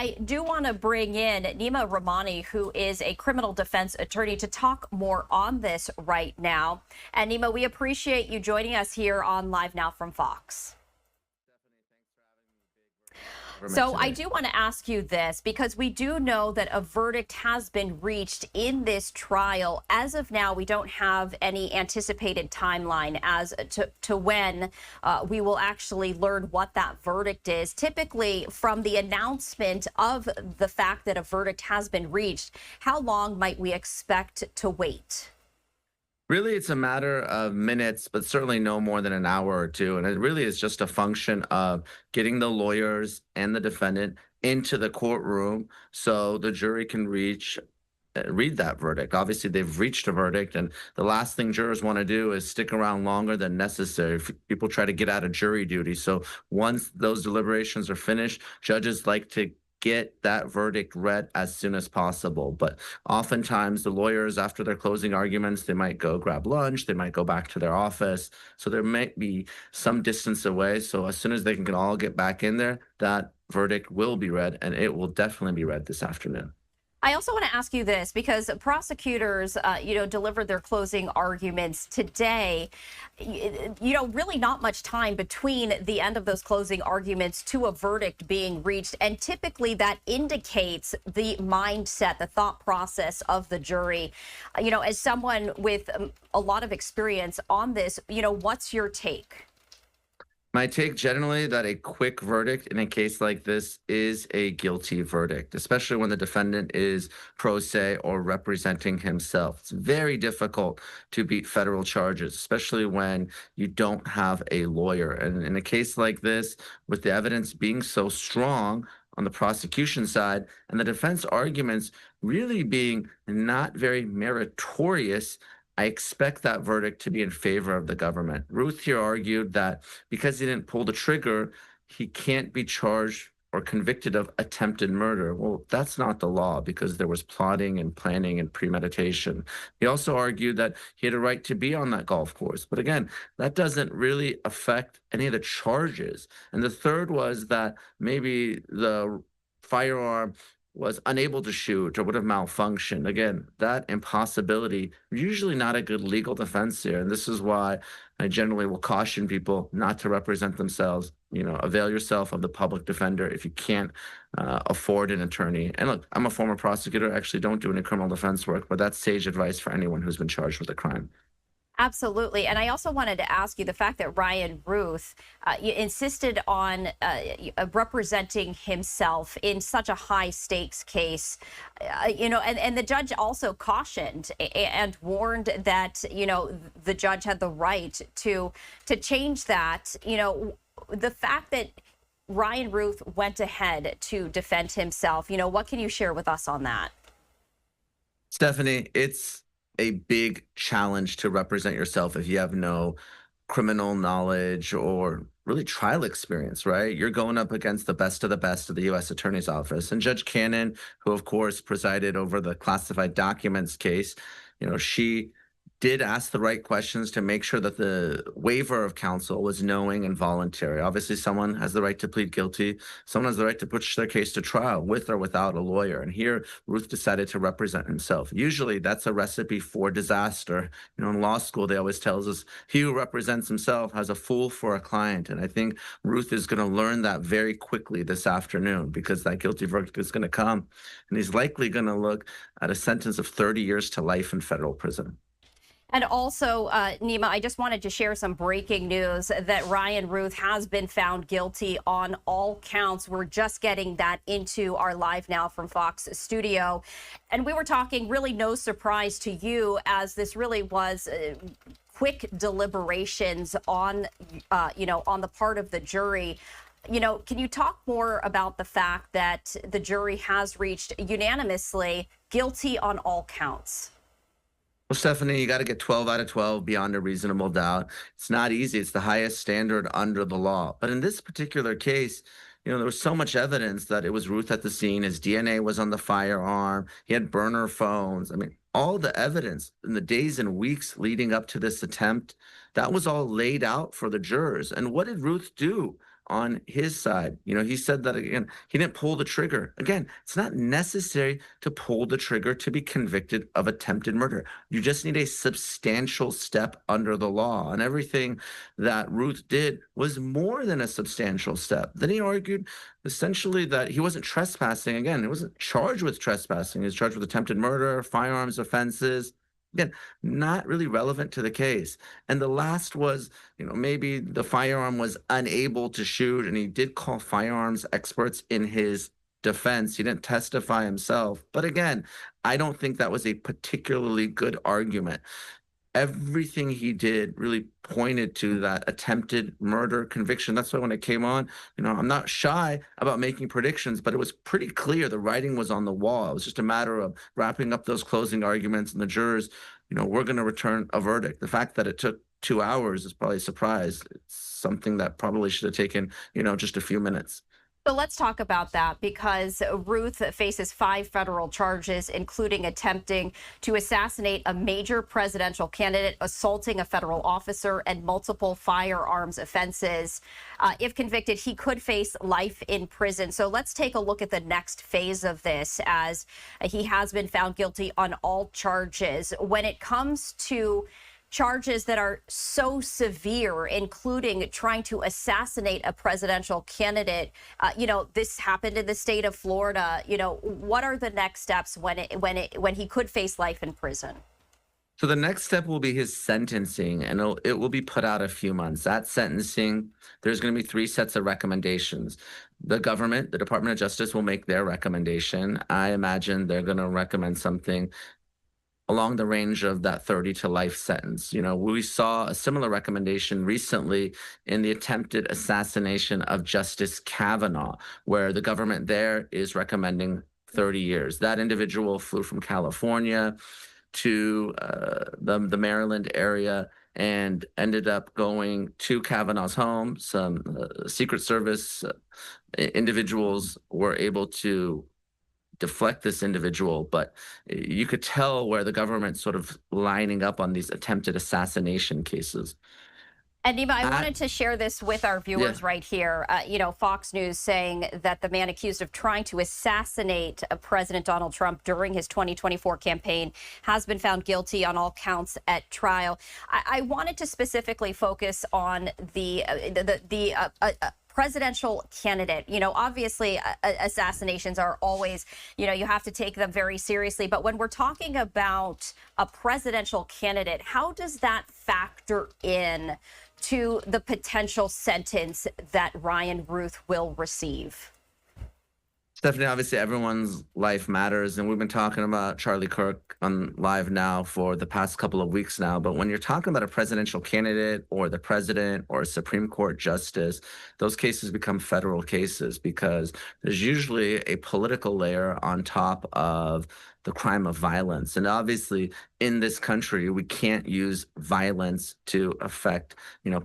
I do want to bring in Neama Rahmani, who is a criminal defense attorney, to talk more on this right now. And Neama, we appreciate you joining us here on Live Now from Fox. So I do want to ask you this, because we do know that a verdict has been reached in this trial. As of now, we don't have any anticipated timeline as to when we will actually learn what that verdict is. Typically, from the announcement of the fact that a verdict has been reached, how long might we expect to wait? Really, it's a matter of minutes, but certainly no more than an hour or two. And it really is just a function of getting the lawyers and the defendant into the courtroom so the jury can read that verdict. Obviously, they've reached a verdict, and the last thing jurors want to do is stick around longer than necessary. People try to get out of jury duty. So once those deliberations are finished, judges like to get that verdict read as soon as possible. But oftentimes the lawyers, after their closing arguments, they might go grab lunch, they might go back to their office. So there might be some distance away. So as soon as they can all get back in there, that verdict will be read, and it will definitely be read this afternoon. I also want to ask you this, because prosecutors, delivered their closing arguments today. Really not much time between the end of those closing arguments to a verdict being reached. And typically that indicates the mindset, the thought process of the jury. As someone with a lot of experience on this, what's your take? My take generally that a quick verdict in a case like this is a guilty verdict, especially when the defendant is pro se or representing himself. It's very difficult to beat federal charges, especially when you don't have a lawyer. And in a case like this, with the evidence being so strong on the prosecution side and the defense arguments really being not very meritorious, I expect that verdict to be in favor of the government. Ruth here argued that because he didn't pull the trigger, he can't be charged or convicted of attempted murder. Well, that's not the law, because there was plotting and planning and premeditation. He also argued that he had a right to be on that golf course. But again, that doesn't really affect any of the charges. And the third was that maybe the firearm was unable to shoot or would have malfunctioned. Again, that impossibility, usually not a good legal defense here. And this is why I generally will caution people not to represent themselves. Avail yourself of the public defender if you can't afford an attorney. And look, I'm a former prosecutor. I actually don't do any criminal defense work, but that's sage advice for anyone who's been charged with a crime. Absolutely. And I also wanted to ask you, the fact that Ryan Ruth insisted on representing himself in such a high stakes case, and the judge also cautioned and warned that, the judge had the right to change that. The fact that Ryan Ruth went ahead to defend himself, what can you share with us on that? Stephanie, it's a big challenge to represent yourself if you have no criminal knowledge or really trial experience, right? You're going up against the best of the U.S. Attorney's Office. And Judge Cannon, who of course presided over the classified documents case, she did ask the right questions to make sure that the waiver of counsel was knowing and voluntary. Obviously, someone has the right to plead guilty. Someone has the right to push their case to trial with or without a lawyer. And here, Ruth decided to represent himself. Usually, that's a recipe for disaster. In law school, they always tells us, he who represents himself has a fool for a client. And I think Ruth is going to learn that very quickly this afternoon, because that guilty verdict is going to come. And he's likely going to look at a sentence of 30 years to life in federal prison. And also, Neama, I just wanted to share some breaking news that Ryan Ruth has been found guilty on all counts. We're just getting that into our Live Now from Fox studio. And we were talking, really no surprise to you, as this really was quick deliberations on, on the part of the jury. Can you talk more about the fact that the jury has reached unanimously guilty on all counts? Well, Stephanie, you got to get 12 out of 12 beyond a reasonable doubt. It's not easy. It's the highest standard under the law. But in this particular case, there was so much evidence that it was Ruth at the scene. His DNA was on the firearm. He had burner phones. I mean, all the evidence in the days and weeks leading up to this attempt, that was all laid out for the jurors. And what did Ruth do? on his side. He said that again, he didn't pull the trigger. Again, it's not necessary to pull the trigger to be convicted of attempted murder. You just need a substantial step under the law. And everything that Ruth did was more than a substantial step. Then he argued essentially that he wasn't trespassing. Again, he wasn't charged with trespassing. He was charged with attempted murder, firearms offenses. Again, not really relevant to the case. And the last was, maybe the firearm was unable to shoot, and he did call firearms experts in his defense. He didn't testify himself. But again, I don't think that was a particularly good argument. Everything he did really pointed to that attempted murder conviction. That's why when it came on, I'm not shy about making predictions, but it was pretty clear the writing was on the wall. It was just a matter of wrapping up those closing arguments, and the jurors, we're going to return a verdict. The fact that it took 2 hours is probably a surprise. It's something that probably should have taken, just a few minutes. So let's talk about that, because Ruth faces 5 federal charges, including attempting to assassinate a major presidential candidate, assaulting a federal officer, and multiple firearms offenses. If convicted, he could face life in prison. So let's take a look at the next phase of this, as he has been found guilty on all charges. When it comes to charges that are so severe, including trying to assassinate a presidential candidate, this happened in the state of Florida. What are the next steps when he could face life in prison? So the next step will be his sentencing, and it will be put out a few months. At sentencing, there's going to be 3 sets of recommendations. The government, the Department of Justice, will make their recommendation. I imagine they're going to recommend something along the range of that 30 to life sentence. We saw a similar recommendation recently in the attempted assassination of Justice Kavanaugh, where the government there is recommending 30 years. That individual flew from California to the Maryland area and ended up going to Kavanaugh's home. Some Secret Service individuals were able to deflect this individual, but you could tell where the government's sort of lining up on these attempted assassination cases. And Neama, I wanted to share this with our viewers right here. Fox News saying that the man accused of trying to assassinate President Donald Trump during his 2024 campaign has been found guilty on all counts at trial. I wanted to specifically focus on the presidential candidate. Obviously assassinations are always, you have to take them very seriously. But when we're talking about a presidential candidate, how does that factor in to the potential sentence that Ryan Ruth will receive? Stephanie, obviously everyone's life matters, and we've been talking about Charlie Kirk on LiveNOW for the past couple of weeks now. But when you're talking about a presidential candidate or the president or a Supreme Court justice, those cases become federal cases because there's usually a political layer on top of the crime of violence. And obviously in this country, we can't use violence to affect,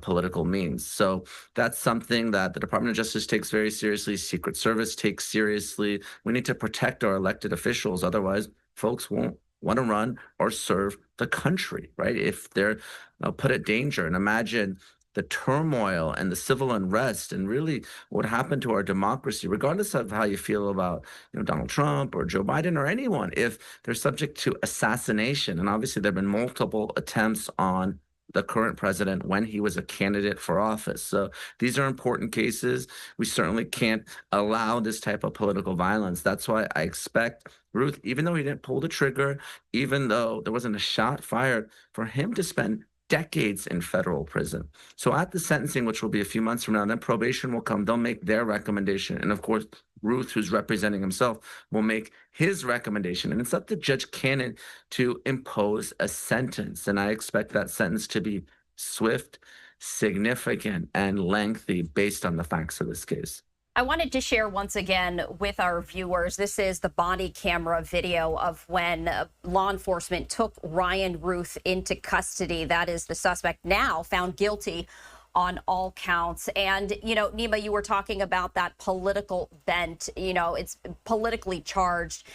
political means. So that's something that the Department of Justice takes very seriously. Secret Service takes seriously. We need to protect our elected officials. Otherwise, folks won't want to run or serve the country, right? If they're put at danger. And imagine the turmoil and the civil unrest and really what happened to our democracy, regardless of how you feel about Donald Trump or Joe Biden or anyone, if they're subject to assassination. And obviously there have been multiple attempts on the current president when he was a candidate for office. So these are important cases. We certainly can't allow this type of political violence. That's why I expect Ruth, even though he didn't pull the trigger, even though there wasn't a shot fired, for him to spend decades in federal prison. So at the sentencing, which will be a few months from now, then probation will come. They'll make their recommendation. And of course, Ruth, who's representing himself, will make his recommendation. And it's up to Judge Cannon to impose a sentence. And I expect that sentence to be swift, significant, and lengthy based on the facts of this case. I wanted to share once again with our viewers, this is the body camera video of when law enforcement took Ryan Ruth into custody. That is the suspect now found guilty on all counts. And, Neama, you were talking about that political bent, it's politically charged.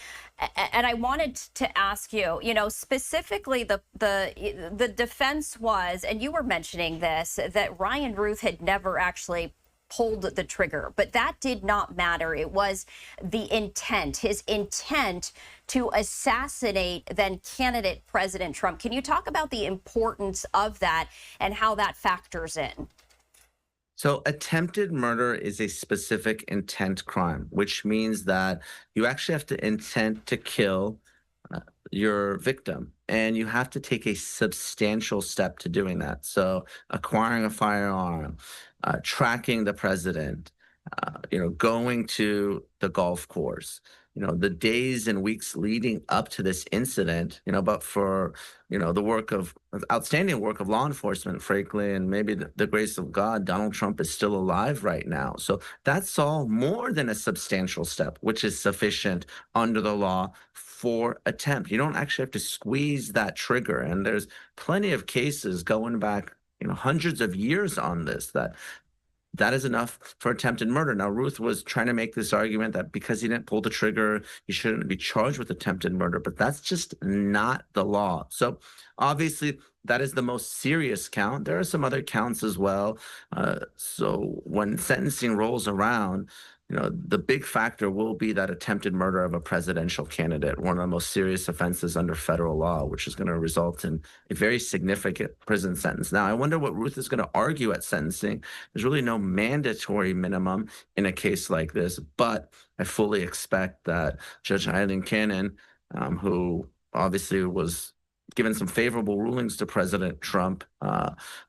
And I wanted to ask you, specifically the defense was, and you were mentioning this, that Ryan Ruth had never actually pulled the trigger, but that did not matter. It was the intent, his intent to assassinate then candidate President Trump. Can you talk about the importance of that and how that factors in? So, attempted murder is a specific intent crime, which means that you actually have to intend to kill uh, your victim, and you have to take a substantial step to doing that. So, acquiring a firearm, tracking the president, going to the golf course. The days and weeks leading up to this incident, but for the work of outstanding work of law enforcement, frankly, and maybe the grace of God, Donald Trump is still alive right now. So that's all more than a substantial step, which is sufficient under the law for attempt. You don't actually have to squeeze that trigger. And there's plenty of cases going back, hundreds of years on this that is enough for attempted murder. Now, Ruth was trying to make this argument that because he didn't pull the trigger, he shouldn't be charged with attempted murder, but that's just not the law. So obviously, that is the most serious count. There are some other counts as well. So when sentencing rolls around, the big factor will be that attempted murder of a presidential candidate, one of the most serious offenses under federal law, which is going to result in a very significant prison sentence. Now, I wonder what Ruth is going to argue at sentencing. There's really no mandatory minimum in a case like this, but I fully expect that Judge Eileen Cannon, who obviously was given some favorable rulings to President Trump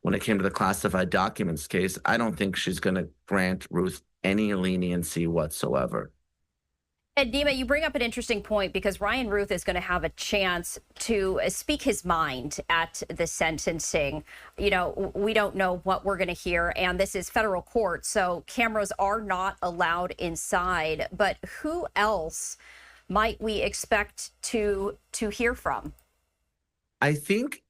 when it came to the classified documents case, I don't think she's going to grant Ruth any leniency whatsoever. And Neama, you bring up an interesting point because Ryan Ruth is going to have a chance to speak his mind at the sentencing. We don't know what we're going to hear, and this is federal court, so cameras are not allowed inside. But who else might we expect to hear from? I think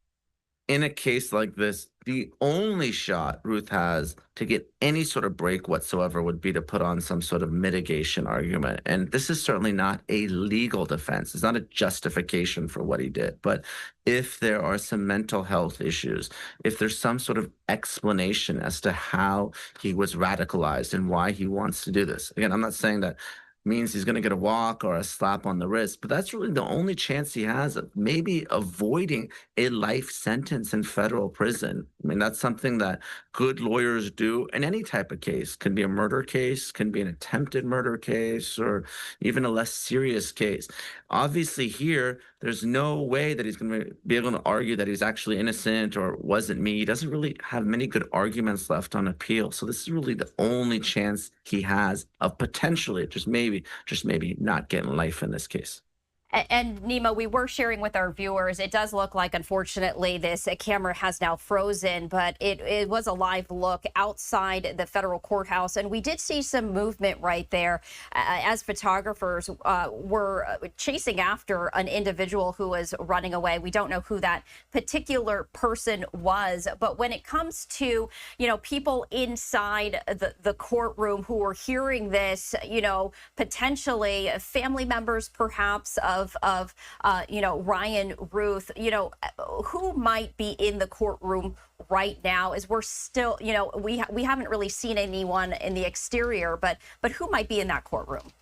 in a case like this, the only shot Ruth has to get any sort of break whatsoever would be to put on some sort of mitigation argument. And this is certainly not a legal defense. It's not a justification for what he did. But if there are some mental health issues, if there's some sort of explanation as to how he was radicalized and why he wants to do this. Again, I'm not saying that means he's going to get a walk or a slap on the wrist, but that's really the only chance he has of maybe avoiding a life sentence in federal prison. I mean, that's something that good lawyers do in any type of case. Can be a murder case, can be an attempted murder case, or even a less serious case. Obviously here, there's no way that he's going to be able to argue that he's actually innocent or wasn't me. He doesn't really have many good arguments left on appeal. So this is really the only chance he has of potentially, just maybe not getting life in this case. And Neama, we were sharing with our viewers. It does look like, unfortunately, this camera has now frozen, but it was a live look outside the federal courthouse. And we did see some movement right there as photographers were chasing after an individual who was running away. We don't know who that particular person was. But when it comes to, people inside the courtroom who are hearing this, potentially family members perhaps of Ryan Ruth, who might be in the courtroom right now, as we're still, we haven't really seen anyone in the exterior, but who might be in that courtroom?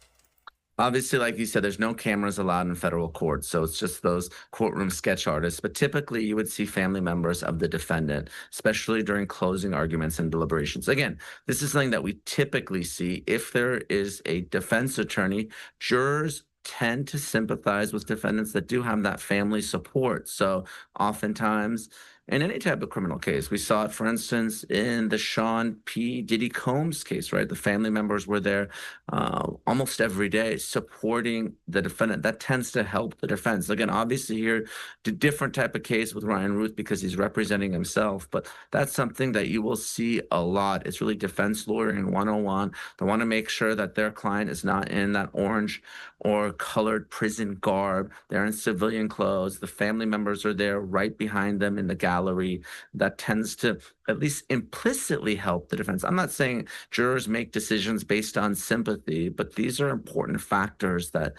Obviously, like you said, there's no cameras allowed in federal court, so it's just those courtroom sketch artists. But typically, you would see family members of the defendant, especially during closing arguments and deliberations. Again, this is something that we typically see. If there is a defense attorney, jurors tend to sympathize with defendants that do have that family support. So oftentimes, in any type of criminal case, we saw it, for instance, in the Sean P. Diddy Combs case, right? The family members were there almost every day supporting the defendant. That tends to help the defense. Again, obviously here, the different type of case with Ryan Ruth because he's representing himself, but that's something that you will see a lot. It's really defense lawyering 101. They want to make sure that their client is not in that orange or colored prison garb. They're in civilian clothes. The family members are there right behind them in the salary that tends to at least implicitly help the defense. I'm not saying jurors make decisions based on sympathy, but these are important factors that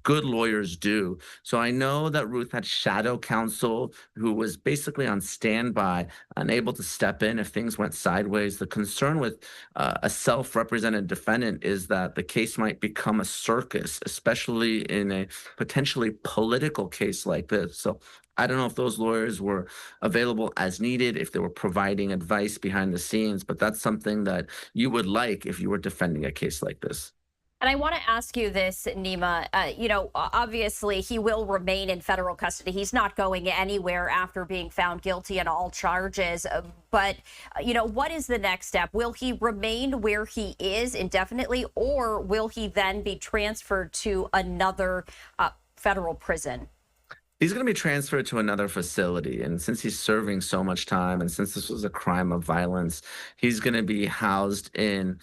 good lawyers do. So I know that Ruth had shadow counsel who was basically on standby, unable to step in if things went sideways. The concern with a self represented defendant is that the case might become a circus, especially in a potentially political case like this. So I don't know if those lawyers were available as needed, if they were providing advice behind the scenes, but that's something that you would like if you were defending a case like this. And I want to ask you this, Neama. Obviously, he will remain in federal custody. He's not going anywhere after being found guilty on all charges. But, what is the next step? Will he remain where he is indefinitely, or will he then be transferred to another federal prison? He's going to be transferred to another facility. And since he's serving so much time and since this was a crime of violence, he's going to be housed in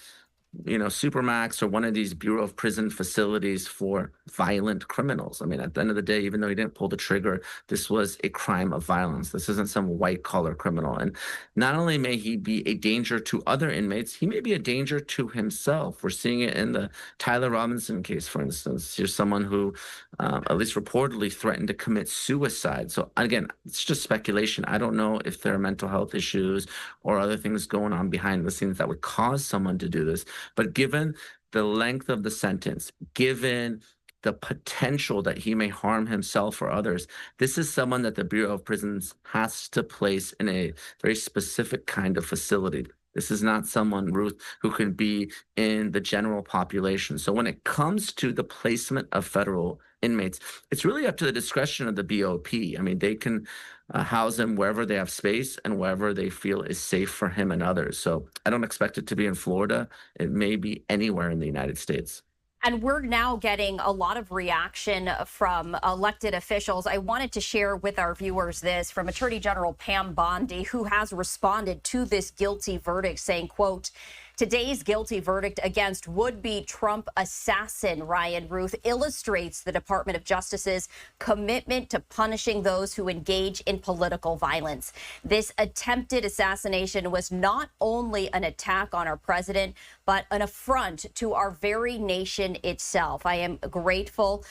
Supermax or one of these Bureau of Prison facilities for violent criminals. I mean, at the end of the day, even though he didn't pull the trigger, this was a crime of violence. This isn't some white collar criminal. And not only may he be a danger to other inmates, he may be a danger to himself. We're seeing it in the Tyler Robinson case, for instance. Here's someone who at least reportedly threatened to commit suicide. So again, it's just speculation. I don't know if there are mental health issues or other things going on behind the scenes that would cause someone to do this. But given the length of the sentence, given the potential that he may harm himself or others, this is someone that the Bureau of Prisons has to place in a very specific kind of facility. This is not someone, Ruth, who can be in the general population. So when it comes to the placement of federal inmates, it's really up to the discretion of the BOP. I mean, they can house him wherever they have space and wherever they feel is safe for him and others. So I don't expect it to be in Florida. It may be anywhere in the United States. And we're now getting a lot of reaction from elected officials. I wanted to share with our viewers this from Attorney General Pam Bondi, who has responded to this guilty verdict, saying, quote, "Today's guilty verdict against would-be Trump assassin Ryan Ruth illustrates the Department of Justice's commitment to punishing those who engage in political violence. This attempted assassination was not only an attack on our president, but an affront to our very nation itself. I am grateful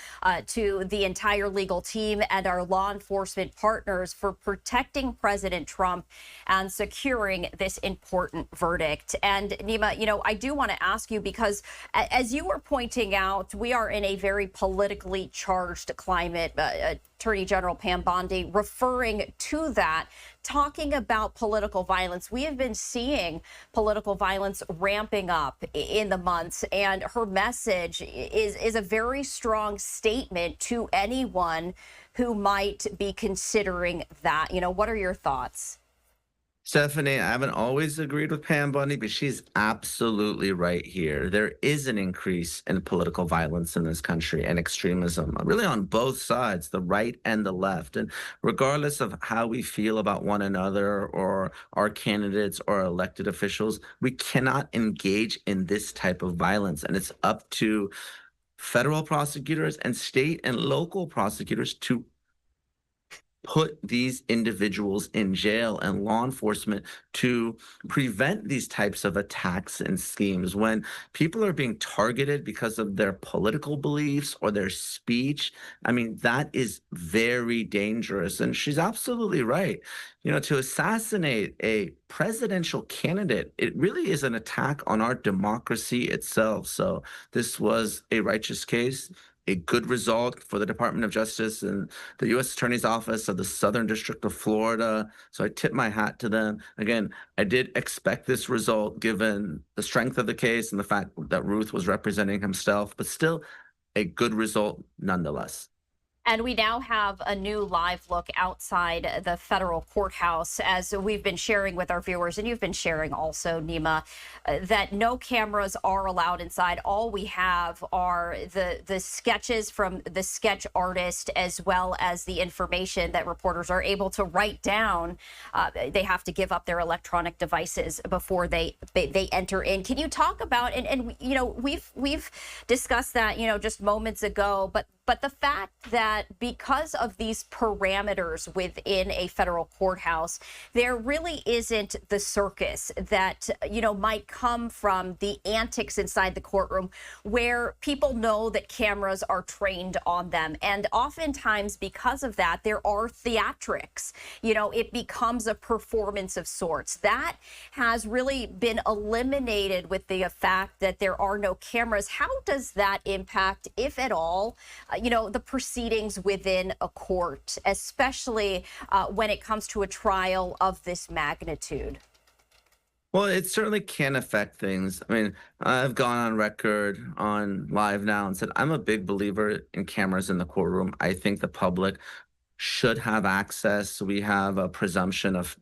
to the entire legal team and our law enforcement partners for protecting President Trump and securing this important verdict." And Neama, I do want to ask you, because as you were pointing out, we are in a very politically charged climate. Attorney General Pam Bondi referring to that, talking about political violence. We have been seeing political violence ramping up in the months, and her message is a very strong statement to anyone who might be considering that. What are your thoughts? Stephanie, I haven't always agreed with Pam Bondi, but she's absolutely right here. There is an increase in political violence in this country and extremism, really on both sides, the right and the left. And regardless of how we feel about one another or our candidates or elected officials, we cannot engage in this type of violence. And it's up to federal prosecutors and state and local prosecutors to put these individuals in jail and law enforcement to prevent these types of attacks and schemes. When people are being targeted because of their political beliefs or their speech, I mean, that is very dangerous. And she's absolutely right. To assassinate a presidential candidate, it really is an attack on our democracy itself. So this was a righteous case, a good result for the Department of Justice and the U.S. Attorney's Office of the Southern District of Florida. So I tip my hat to them. Again, I did expect this result given the strength of the case and the fact that Ruth was representing himself, but still a good result nonetheless. And we now have a new live look outside the federal courthouse, as we've been sharing with our viewers, and you've been sharing also, Neama, that no cameras are allowed inside. All we have are the sketches from the sketch artist, as well as the information that reporters are able to write down. They have to give up their electronic devices before they enter in. Can you talk about, and we've discussed that, just moments ago, but But the fact that because of these parameters within a federal courthouse, there really isn't the circus that, might come from the antics inside the courtroom where people know that cameras are trained on them. And oftentimes, because of that, there are theatrics. It becomes a performance of sorts. That has really been eliminated with the fact that there are no cameras. How does that impact, if at all, the proceedings within a court, especially when it comes to a trial of this magnitude? Well, it certainly can affect things. I mean, I've gone on record on Live Now and said I'm a big believer in cameras in the courtroom. I think the public should have access. We have a presumption of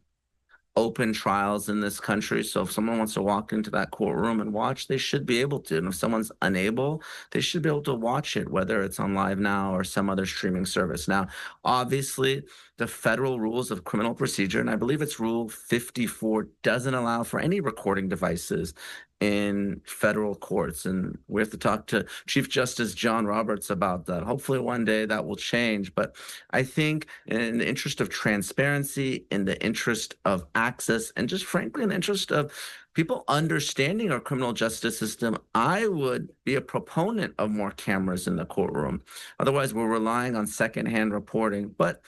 open trials in this country. So if someone wants to walk into that courtroom and watch, they should be able to. And if someone's unable, they should be able to watch it, whether it's on Live Now or some other streaming service. Now, obviously, the federal rules of criminal procedure, and I believe it's Rule 54, doesn't allow for any recording devices in federal courts. And we have to talk to Chief Justice John Roberts about that. Hopefully one day that will change. But I think in the interest of transparency, in the interest of access, and just frankly in the interest of people understanding our criminal justice system, I would be a proponent of more cameras in the courtroom. Otherwise, we're relying on secondhand reporting. But,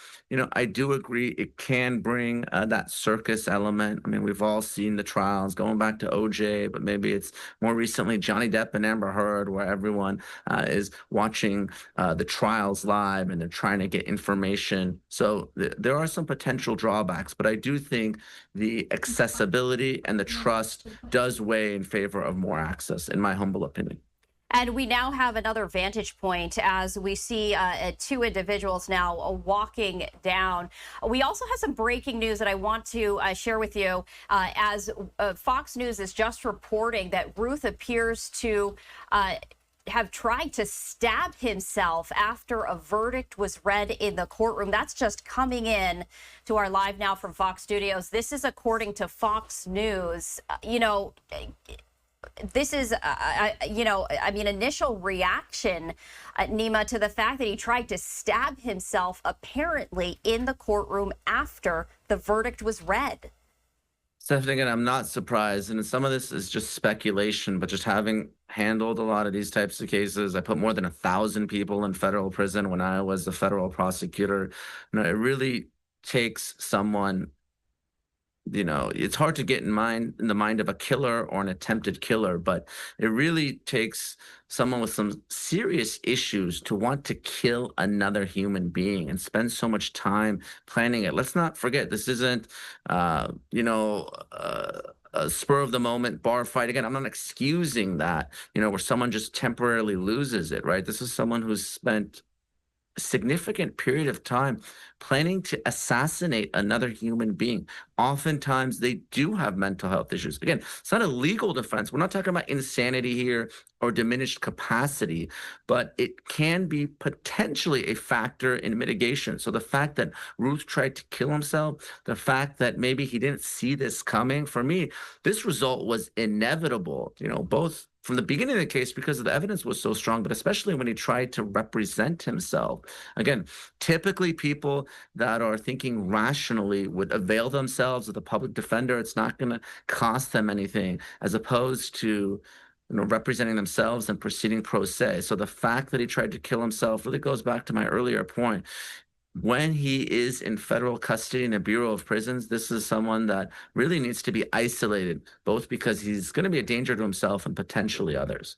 I do agree it can bring that circus element. I mean, we've all seen the trials going back to OJ, but maybe it's more recently Johnny Depp and Amber Heard, where everyone is watching the trials live and they're trying to get information. So there are some potential drawbacks, but I do think the accessibility and the trust does weigh in favor of more access, in my humble opinion. And we now have another vantage point as we see two individuals now walking down. We also have some breaking news that I want to share with you as Fox News is just reporting that Ruth appears to have tried to stab himself after a verdict was read in the courtroom. That's just coming in to our Live Now from Fox Studios. This is according to Fox News. This is, initial reaction, Neama, to the fact that he tried to stab himself apparently in the courtroom after the verdict was read. Stephanie, again, I'm not surprised. And some of this is just speculation, but just having handled a lot of these types of cases, I put more than 1,000 people in federal prison when I was the federal prosecutor. It really takes someone, it's hard to get in the mind of a killer or an attempted killer, but it really takes someone with some serious issues to want to kill another human being and spend so much time planning it. Let's not forget, this isn't, a spur of the moment bar fight. Again, I'm not excusing that, where someone just temporarily loses it, right? This is someone who's spent significant period of time planning to assassinate another human being. Oftentimes, they do have mental health issues. Again, it's not a legal defense. We're not talking about insanity here or diminished capacity, but it can be potentially a factor in mitigation. So the fact that Ruth tried to kill himself, the fact that maybe he didn't see this coming, for me, this result was inevitable, both from the beginning of the case because the evidence was so strong, but especially when he tried to represent himself. Again, typically people that are thinking rationally would avail themselves of the public defender. It's not going to cost them anything, as opposed to representing themselves and proceeding pro se. So the fact that he tried to kill himself really goes back to my earlier point. When he is in federal custody in the Bureau of Prisons, this is someone that really needs to be isolated, both because he's going to be a danger to himself and potentially others.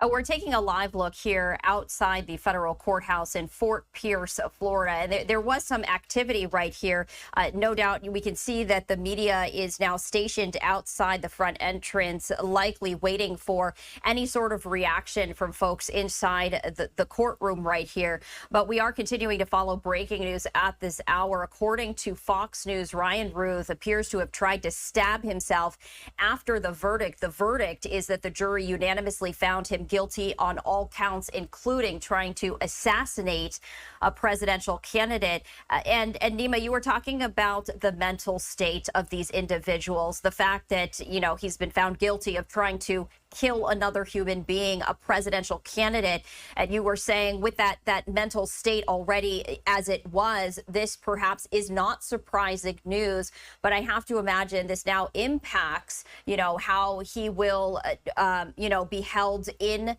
We're taking a live look here outside the federal courthouse in Fort Pierce, Florida. And there was some activity right here. No doubt we can see that the media is now stationed outside the front entrance, likely waiting for any sort of reaction from folks inside the courtroom right here. But we are continuing to follow breaking news at this hour. According to Fox News, Ryan Ruth appears to have tried to stab himself after the verdict. The verdict is that the jury unanimously found him guilty on all counts, including trying to assassinate a presidential candidate. And Neama, you were talking about the mental state of these individuals, the fact that, he's been found guilty of trying to kill another human being, a presidential candidate. And you were saying with that mental state already as it was, this perhaps is not surprising news. But I have to imagine this now impacts, how he will, be held in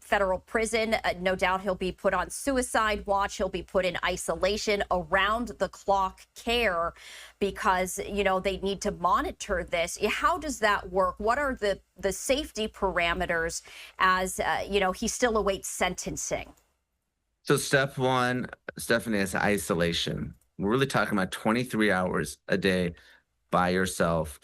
federal prison. No doubt he'll be put on suicide watch. He'll be put in isolation, around the clock care, because, they need to monitor this. How does that work? What are the safety parameters as, he still awaits sentencing? So step one, Stephanie, is isolation. We're really talking about 23 hours a day by yourself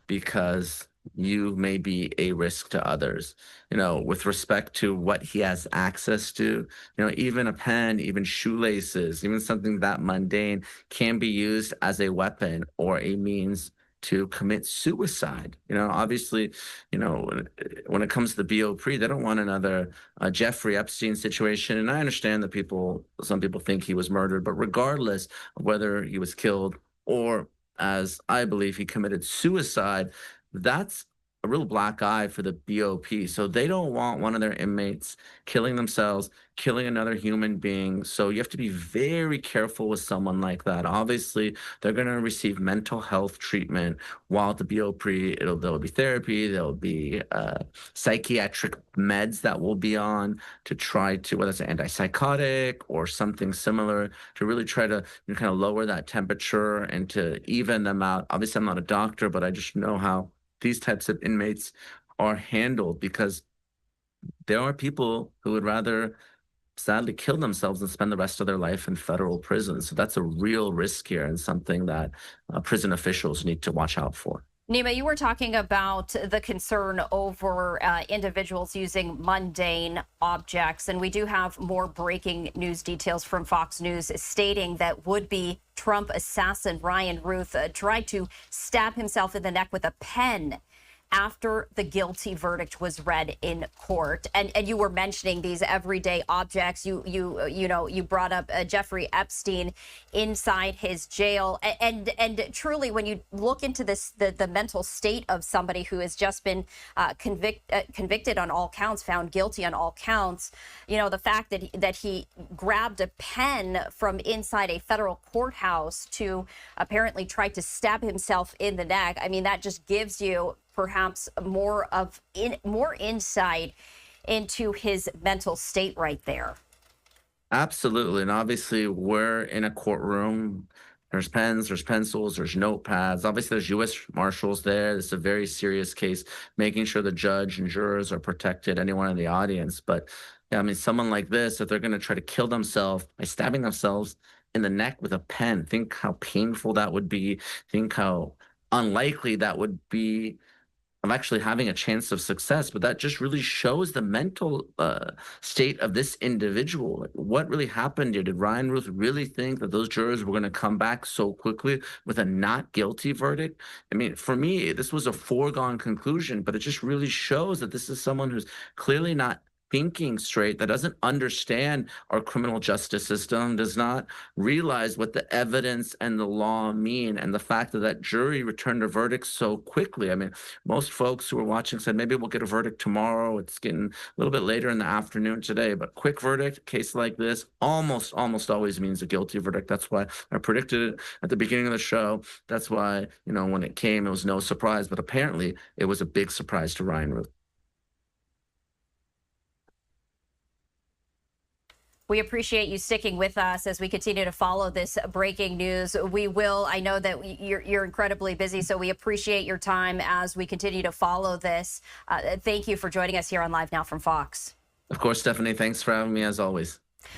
because you may be a risk to others. With respect to what he has access to, even a pen, even shoelaces, even something that mundane can be used as a weapon or a means to commit suicide. Obviously, when it comes to the BOP, they don't want another Jeffrey Epstein situation. And I understand that some people think he was murdered, but regardless of whether he was killed or, as I believe, he committed suicide, that's a real black eye for the BOP. So they don't want one of their inmates killing themselves, killing another human being. So you have to be very careful with someone like that. Obviously, they're going to receive mental health treatment while at the BOP. There'll be therapy, there'll be psychiatric meds that will be on to try to, whether it's an antipsychotic or something similar, to really try to kind of lower that temperature and to even them out. Obviously, I'm not a doctor, but I just know how these types of inmates are handled, because there are people who would rather sadly kill themselves and spend the rest of their life in federal prison. So that's a real risk here, and something that prison officials need to watch out for. Neama, you were talking about the concern over individuals using mundane objects, and we do have more breaking news details from Fox News stating that would-be Trump assassin Ryan Ruth tried to stab himself in the neck with a pen after the guilty verdict was read in court. And you were mentioning these everyday objects. You brought up Jeffrey Epstein inside his jail. And truly, when you look into this, the mental state of somebody who has just been convicted on all counts, found guilty on all counts, the fact that he grabbed a pen from inside a federal courthouse to apparently try to stab himself in the neck, I mean, that just gives you perhaps more insight into his mental state right there. Absolutely. And obviously, we're in a courtroom. There's pens, there's pencils, there's notepads. Obviously, there's U.S. Marshals there. This is a very serious case, making sure the judge and jurors are protected, anyone in the audience. But yeah, I mean, someone like this, if they're going to try to kill themselves by stabbing themselves in the neck with a pen, think how painful that would be. Think how unlikely that would be of actually having a chance of success. But that just really shows the mental state of this individual. What really happened here? Did Ryan Ruth really think that those jurors were going to come back so quickly with a not guilty verdict? I mean, for me, this was a foregone conclusion, but it just really shows that this is someone who's clearly not thinking straight, that doesn't understand our criminal justice system, does not realize what the evidence and the law mean, and the fact that that jury returned a verdict so quickly. I mean, most folks who were watching said maybe we'll get a verdict tomorrow. It's getting a little bit later in the afternoon today, but quick verdict, case like this, almost always means a guilty verdict. That's why I predicted it at the beginning of the show. That's why, when it came, it was no surprise, but apparently it was a big surprise to Ryan Ruth. We appreciate you sticking with us as we continue to follow this breaking news. I know that you're incredibly busy, so we appreciate your time as we continue to follow this. Thank you for joining us here on Live Now from Fox. Of course, Stephanie, thanks for having me as always.